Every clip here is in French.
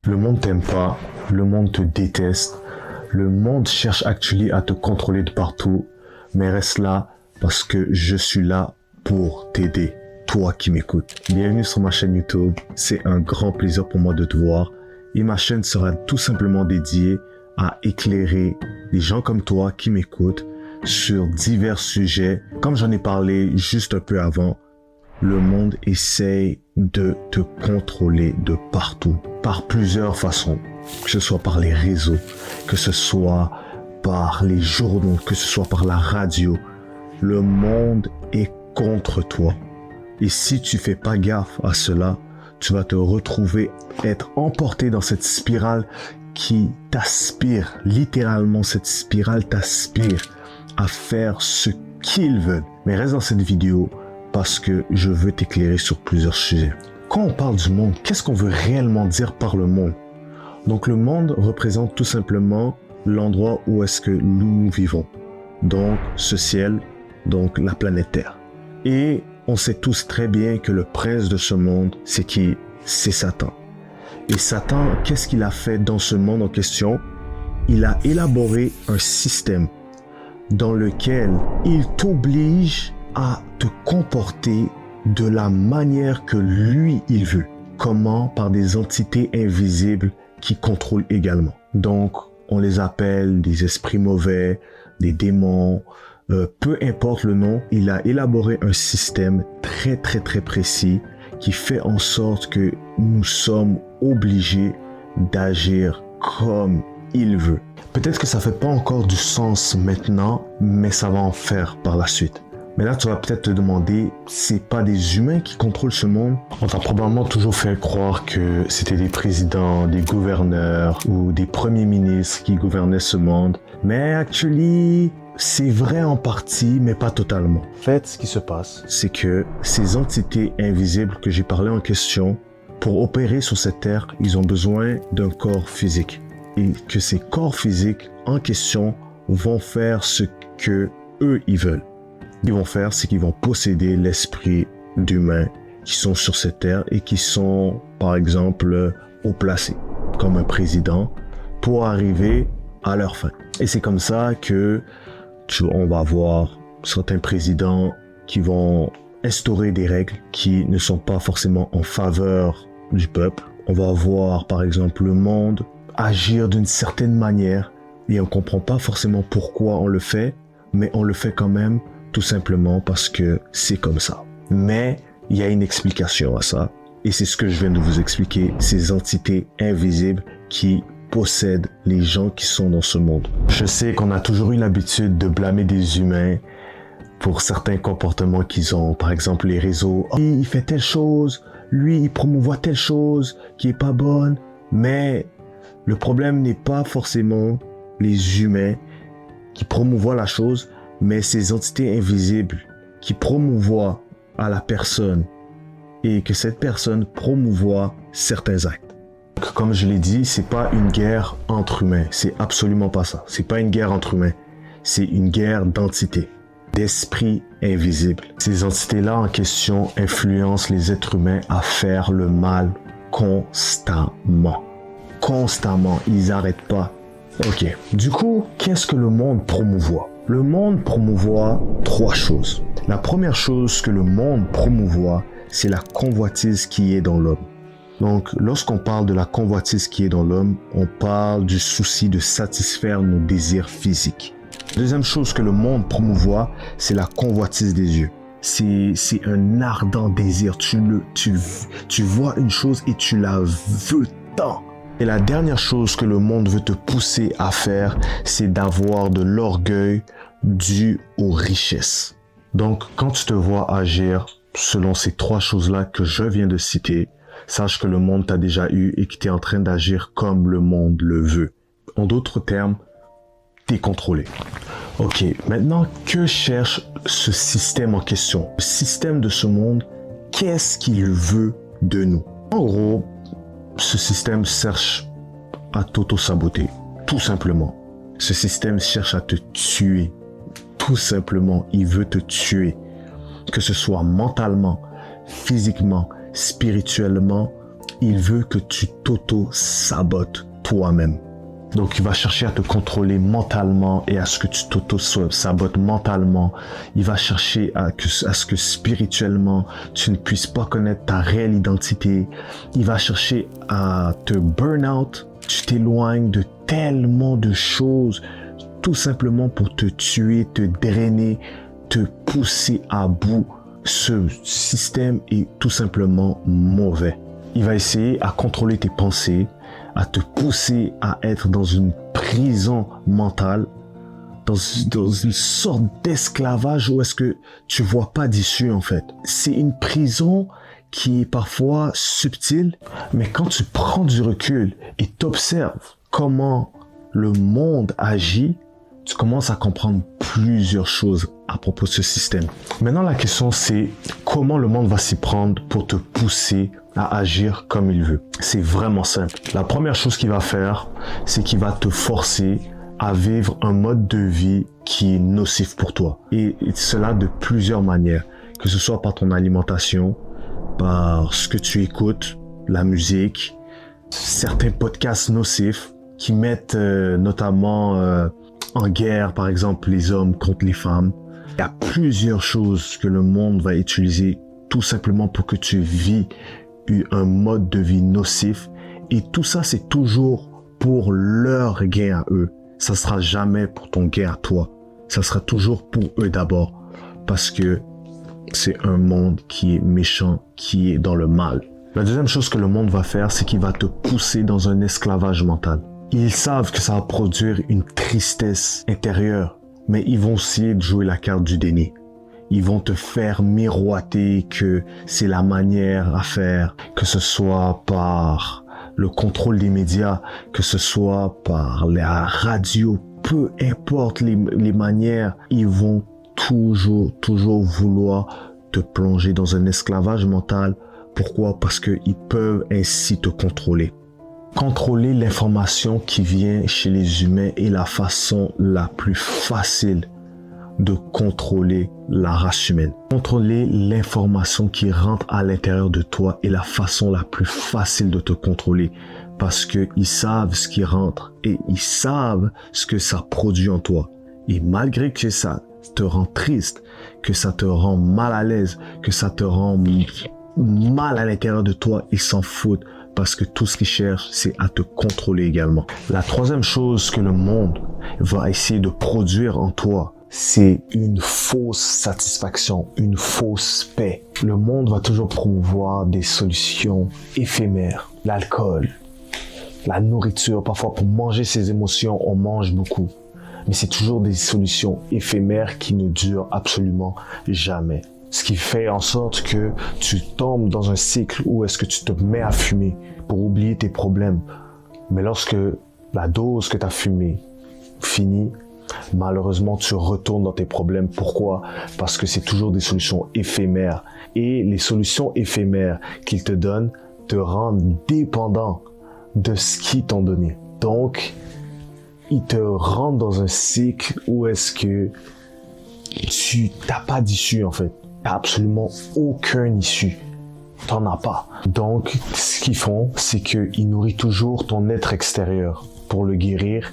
Le monde t'aime pas, le monde te déteste, le monde cherche actuellement à te contrôler de partout, mais reste là parce que je suis là pour t'aider, toi qui m'écoutes. Bienvenue sur ma chaîne YouTube, c'est un grand plaisir pour moi de te voir et ma chaîne sera tout simplement dédiée à éclairer les gens comme toi qui m'écoutent sur divers sujets. Comme j'en ai parlé juste un peu avant, le monde essaye de te contrôler de partout, par plusieurs façons, que ce soit par les réseaux, que ce soit par les journaux, que ce soit par la radio. Le monde est contre toi. Et si tu fais pas gaffe à cela, tu vas te retrouver être emporté dans cette spirale qui t'aspire, littéralement cette spirale t'aspire à faire ce qu'ils veulent. Mais reste dans cette vidéo parce que je veux t'éclairer sur plusieurs sujets. Quand on parle du monde, qu'est-ce qu'on veut réellement dire par le monde? Donc le monde représente tout simplement l'endroit où est-ce que nous vivons. Donc ce ciel, donc la planète Terre. Et on sait tous très bien que le prince de ce monde, c'est qui? C'est Satan. Et Satan, qu'est-ce qu'il a fait dans ce monde en question? Il a élaboré un système dans lequel il t'oblige à te comporter de la manière que lui, il veut. Comment? Par des entités invisibles qui contrôlent également. Donc, on les appelle des esprits mauvais, des démons, peu importe le nom, il a élaboré un système très précis qui fait en sorte que nous sommes obligés d'agir comme il veut. Peut-être que ça fait pas encore du sens maintenant, mais ça va en faire par la suite. Mais là, tu vas peut-être te demander, c'est pas des humains qui contrôlent ce monde? On t'a probablement toujours fait croire que c'était des présidents, des gouverneurs ou des premiers ministres qui gouvernaient ce monde. Mais actually, c'est vrai en partie, mais pas totalement. En fait, ce qui se passe, c'est que ces entités invisibles que j'ai parlé en question, pour opérer sur cette terre, ils ont besoin d'un corps physique. Et que ces corps physiques en question vont faire ce que eux ils veulent. Qu'ils vont faire, c'est qu'ils vont posséder l'esprit d'humains qui sont sur cette terre et qui sont, par exemple, haut placés, comme un président, pour arriver à leur fin. Et c'est comme ça que on va voir certains présidents qui vont instaurer des règles qui ne sont pas forcément en faveur du peuple. On va voir, par exemple, le monde agir d'une certaine manière et on comprend pas forcément pourquoi on le fait, mais on le fait quand même tout simplement parce que c'est comme ça. Mais il y a une explication à ça et c'est ce que je viens de vous expliquer, ces entités invisibles qui possèdent les gens qui sont dans ce monde. Je sais qu'on a toujours eu l'habitude de blâmer des humains pour certains comportements qu'ils ont. Par exemple, les réseaux. Oh, il fait telle chose, lui, il promouvoit telle chose qui est pas bonne. Mais le problème n'est pas forcément les humains qui promouvoient la chose, mais ces entités invisibles qui promouvoient à la personne et que cette personne promouvoit certains actes. Comme je l'ai dit, c'est pas une guerre entre humains, c'est absolument pas ça. C'est pas une guerre entre humains, c'est une guerre d'entités, d'esprits invisibles. Ces entités-là en question influencent les êtres humains à faire le mal constamment. Constamment, ils n'arrêtent pas. Ok, du coup, qu'est-ce que le monde promouvoit? Le monde promouvoit trois choses. La première chose que le monde promouvoit, c'est la convoitise qui est dans l'homme. Donc, lorsqu'on parle de la convoitise qui est dans l'homme, on parle du souci de satisfaire nos désirs physiques. Deuxième chose que le monde promouvoit, c'est la convoitise des yeux. C'est un ardent désir. Tu vois une chose et tu la veux tant. Et la dernière chose que le monde veut te pousser à faire, c'est d'avoir de l'orgueil dû aux richesses. Donc, quand tu te vois agir selon ces trois choses-là que je viens de citer, sache que le monde t'a déjà eu et que tu es en train d'agir comme le monde le veut. En d'autres termes, tu es contrôlé. Ok, maintenant, que cherche ce système en question? Le système de ce monde, qu'est-ce qu'il veut de nous? En gros, ce système cherche à t'auto-saboter, tout simplement. Ce système cherche à te tuer, tout simplement. Il veut te tuer, que ce soit mentalement, physiquement, spirituellement Il veut que tu t'auto-sabotes toi-même. Donc, il va chercher à te contrôler mentalement et à ce que tu t'auto-sabotes mentalement. Il va chercher à ce que spirituellement, tu ne puisses pas connaître ta réelle identité. Il va chercher à te burn out. Tu t'éloignes de tellement de choses, tout simplement pour te tuer, te drainer, te pousser à bout. Ce système est tout simplement mauvais. Il va essayer à contrôler tes pensées, à te pousser à être dans une prison mentale, dans une sorte d'esclavage où est-ce que tu vois pas d'issue en fait. C'est une prison qui est parfois subtile, mais quand tu prends du recul et t'observes comment le monde agit, tu commences à comprendre plusieurs choses à propos de ce système. Maintenant, la question, c'est comment le monde va s'y prendre pour te pousser à agir comme il veut. C'est vraiment simple. La première chose qu'il va faire, c'est qu'il va te forcer à vivre un mode de vie qui est nocif pour toi. Et cela de plusieurs manières, que ce soit par ton alimentation, par ce que tu écoutes, la musique, certains podcasts nocifs qui mettent notamment en guerre, par exemple, les hommes contre les femmes. Il y a plusieurs choses que le monde va utiliser tout simplement pour que tu vis un mode de vie nocif. Et tout ça, c'est toujours pour leur gain à eux. Ça sera jamais pour ton gain à toi. Ça sera toujours pour eux d'abord. Parce que c'est un monde qui est méchant, qui est dans le mal. La deuxième chose que le monde va faire, c'est qu'il va te pousser dans un esclavage mental. Ils savent que ça va produire une tristesse intérieure, mais ils vont essayer de jouer la carte du déni. Ils vont te faire miroiter que c'est la manière à faire, que ce soit par le contrôle des médias, que ce soit par la radio, peu importe les manières, ils vont toujours vouloir te plonger dans un esclavage mental. Pourquoi? Parce qu'ils peuvent ainsi te contrôler. Contrôler l'information qui vient chez les humains est la façon la plus facile de contrôler la race humaine. Contrôler l'information qui rentre à l'intérieur de toi est la façon la plus facile de te contrôler parce que ils savent ce qui rentre et ils savent ce que ça produit en toi. Et malgré que ça te rend triste, que ça te rend mal à l'aise, que ça te rend mal à l'intérieur de toi, ils s'en foutent parce que tout ce qu'ils cherchent, c'est à te contrôler également. La troisième chose que le monde va essayer de produire en toi, c'est une fausse satisfaction, une fausse paix. Le monde va toujours promouvoir des solutions éphémères. L'alcool, la nourriture, parfois pour manger ses émotions, on mange beaucoup. Mais c'est toujours des solutions éphémères qui ne durent absolument jamais. Ce qui fait en sorte que tu tombes dans un cycle où est-ce que tu te mets à fumer pour oublier tes problèmes. Mais lorsque la dose que tu as fumée finit, malheureusement, tu retournes dans tes problèmes. Pourquoi? Parce que c'est toujours des solutions éphémères. Et les solutions éphémères qu'ils te donnent te rendent dépendant de ce qu'ils t'ont donné. Donc, ils te rendent dans un cycle où est-ce que tu n'as pas d'issue en fait. Tu n'as absolument aucun issue. Tu n'en as pas. Donc, ce qu'ils font, c'est qu'ils nourrissent toujours ton être extérieur pour le guérir.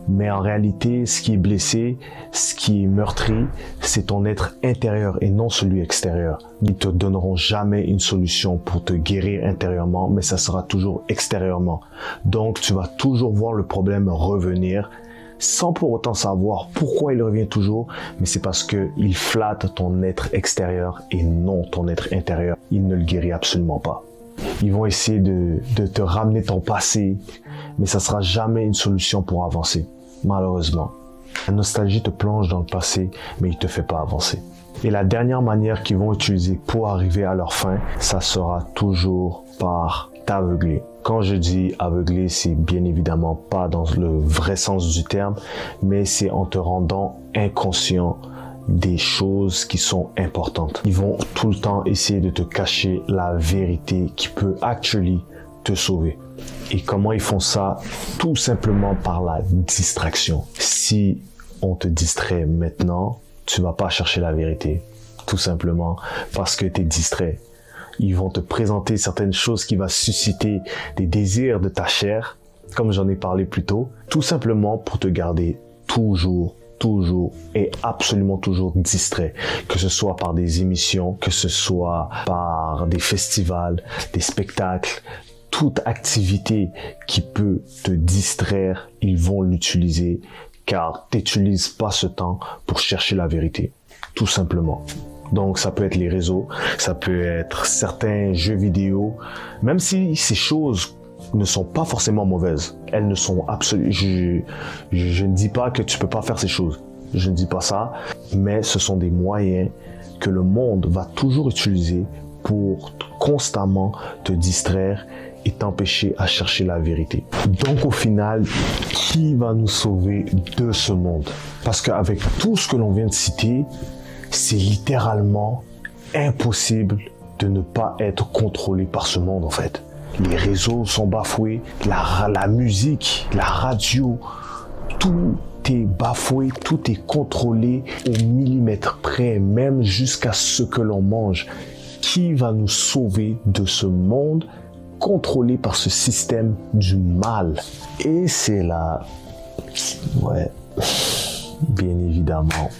Mais en réalité, ce qui est blessé, ce qui est meurtri, c'est ton être intérieur et non celui extérieur. Ils te donneront jamais une solution pour te guérir intérieurement, mais ça sera toujours extérieurement. Donc, tu vas toujours voir le problème revenir sans pour autant savoir pourquoi il revient toujours, mais c'est parce que il flatte ton être extérieur et non ton être intérieur. Il ne le guérit absolument pas. Ils vont essayer de te ramener ton passé, mais ça sera jamais une solution pour avancer, malheureusement. La nostalgie te plonge dans le passé, mais il te fait pas avancer. Et la dernière manière qu'ils vont utiliser pour arriver à leur fin, ça sera toujours par t'aveugler. Quand je dis aveugler, c'est bien évidemment pas dans le vrai sens du terme, mais c'est en te rendant inconscient des choses qui sont importantes. Ils vont tout le temps essayer de te cacher la vérité qui peut actually te sauver. Et comment ils font ça? Tout simplement par la distraction. Si on te distrait maintenant, tu vas pas chercher la vérité. Tout simplement parce que tu es distrait. Ils vont te présenter certaines choses qui vont susciter des désirs de ta chair, comme j'en ai parlé plus tôt, tout simplement pour te garder toujours et absolument toujours distrait, que ce soit par des émissions, que ce soit par des festivals, des spectacles, toute activité qui peut te distraire, ils vont l'utiliser, car t'utilises pas ce temps pour chercher la vérité, tout simplement. Donc ça peut être les réseaux, ça peut être certains jeux vidéo, même si ces choses ne sont pas forcément mauvaises. Elles ne sont absolument... Je ne dis pas que tu peux pas faire ces choses. Je ne dis pas ça. Mais ce sont des moyens que le monde va toujours utiliser pour constamment te distraire et t'empêcher à chercher la vérité. Donc au final, qui va nous sauver de ce monde? Parce qu'avec tout ce que l'on vient de citer, c'est littéralement impossible de ne pas être contrôlé par ce monde en fait. Les réseaux sont bafoués, la musique, la radio, tout est bafoué, tout est contrôlé au millimètre près, même jusqu'à ce que l'on mange. Qui va nous sauver de ce monde contrôlé par ce système du mal? Et c'est là, bien évidemment,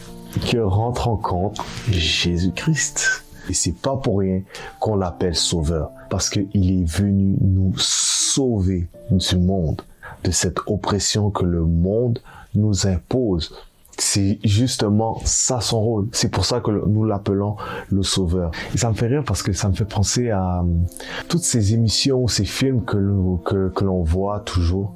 que rentre en compte Jésus-Christ. Et c'est pas pour rien qu'on l'appelle sauveur, parce qu'il est venu nous sauver du monde, de cette oppression que le monde nous impose. C'est justement ça son rôle. C'est pour ça que nous l'appelons le sauveur. Et ça me fait rire parce que ça me fait penser à toutes ces émissions, ces films que l'on voit toujours,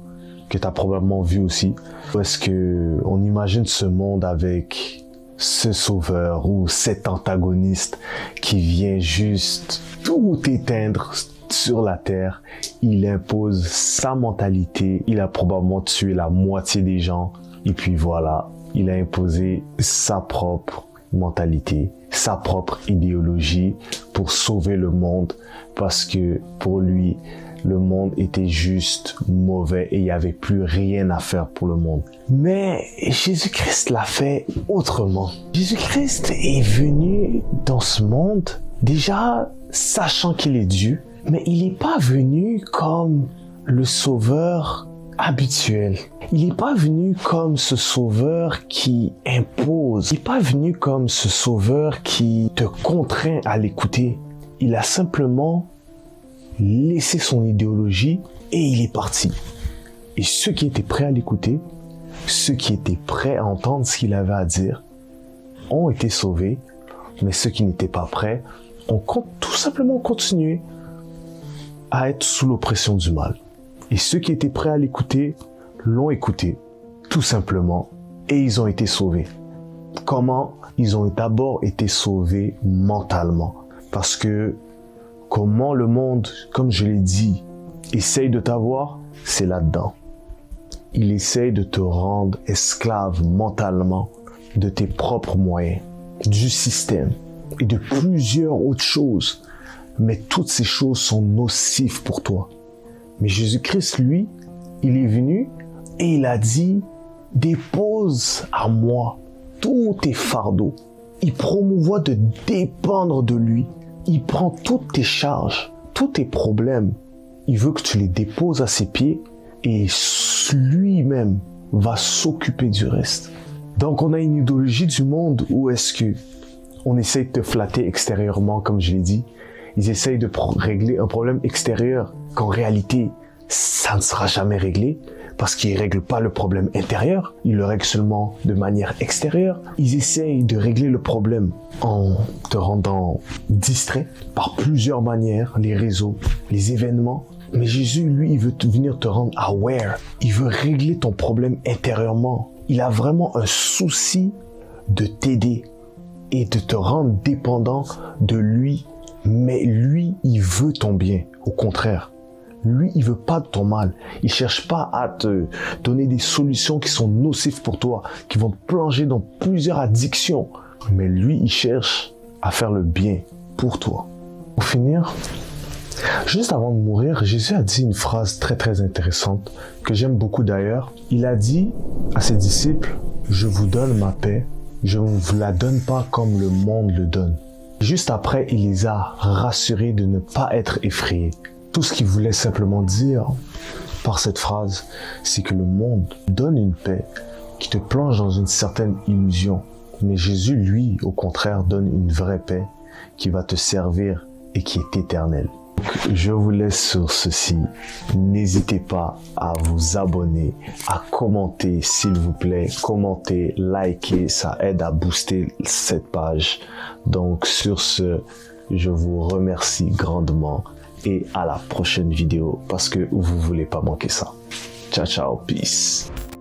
que tu as probablement vu aussi. Où est-ce que on imagine ce monde avec ce sauveur ou cet antagoniste qui vient juste tout éteindre sur la terre. Il impose sa mentalité. Il a probablement tué la moitié des gens. Et puis voilà, il a imposé sa propre mentalité, sa propre idéologie pour sauver le monde, parce que pour lui, le monde était juste mauvais et il n'y avait plus rien à faire pour le monde. Mais Jésus-Christ l'a fait autrement. Jésus-Christ est venu dans ce monde déjà sachant qu'il est Dieu, mais il n'est pas venu comme le sauveur habituel. Il n'est pas venu comme ce sauveur qui impose. Il n'est pas venu comme ce sauveur qui te contraint à l'écouter. Il a simplement laissé son idéologie et il est parti. Et ceux qui étaient prêts à l'écouter, ceux qui étaient prêts à entendre ce qu'il avait à dire, ont été sauvés, mais ceux qui n'étaient pas prêts ont tout simplement continué à être sous l'oppression du mal. Et ceux qui étaient prêts à l'écouter l'ont écouté, tout simplement, et ils ont été sauvés. Comment? Ils ont d'abord été sauvés mentalement. Parce que comment le monde, comme je l'ai dit, essaye de t'avoir, c'est là-dedans. Il essaye de te rendre esclave mentalement de tes propres moyens, du système et de plusieurs autres choses. Mais toutes ces choses sont nocives pour toi. Mais Jésus-Christ, lui, il est venu et il a dit, dépose à moi tous tes fardeaux. Il promouvoit de dépendre de lui. Il prend toutes tes charges, tous tes problèmes. Il veut que tu les déposes à ses pieds et lui-même va s'occuper du reste. Donc on a une idéologie du monde où est-ce que on essaie de te flatter extérieurement, comme je l'ai dit. Ils essayent de régler un problème extérieur qu'en réalité, ça ne sera jamais réglé parce qu'ils ne règlent pas le problème intérieur. Ils le règlent seulement de manière extérieure. Ils essayent de régler le problème en te rendant distrait par plusieurs manières, les réseaux, les événements. Mais Jésus, lui, il veut venir te rendre aware. Il veut régler ton problème intérieurement. Il a vraiment un souci de t'aider et de te rendre dépendant de lui. Mais lui, il veut ton bien. Au contraire, lui, il veut pas de ton mal. Il cherche pas à te donner des solutions qui sont nocives pour toi, qui vont te plonger dans plusieurs addictions. Mais lui, il cherche à faire le bien pour toi. Pour finir, juste avant de mourir, Jésus a dit une phrase très très intéressante, que j'aime beaucoup d'ailleurs. Il a dit à ses disciples, « Je vous donne ma paix, je ne vous la donne pas comme le monde le donne. » Juste après, il les a rassurés de ne pas être effrayés. Tout ce qu'il voulait simplement dire par cette phrase, c'est que le monde donne une paix qui te plonge dans une certaine illusion. Mais Jésus, lui, au contraire, donne une vraie paix qui va te servir et qui est éternelle. Je vous laisse sur ceci. N'hésitez pas à vous abonner, à commenter s'il vous plaît. Commentez, likez, ça aide à booster cette page. Donc sur ce, je vous remercie grandement et à la prochaine vidéo parce que vous voulez pas manquer ça. Ciao, ciao, peace.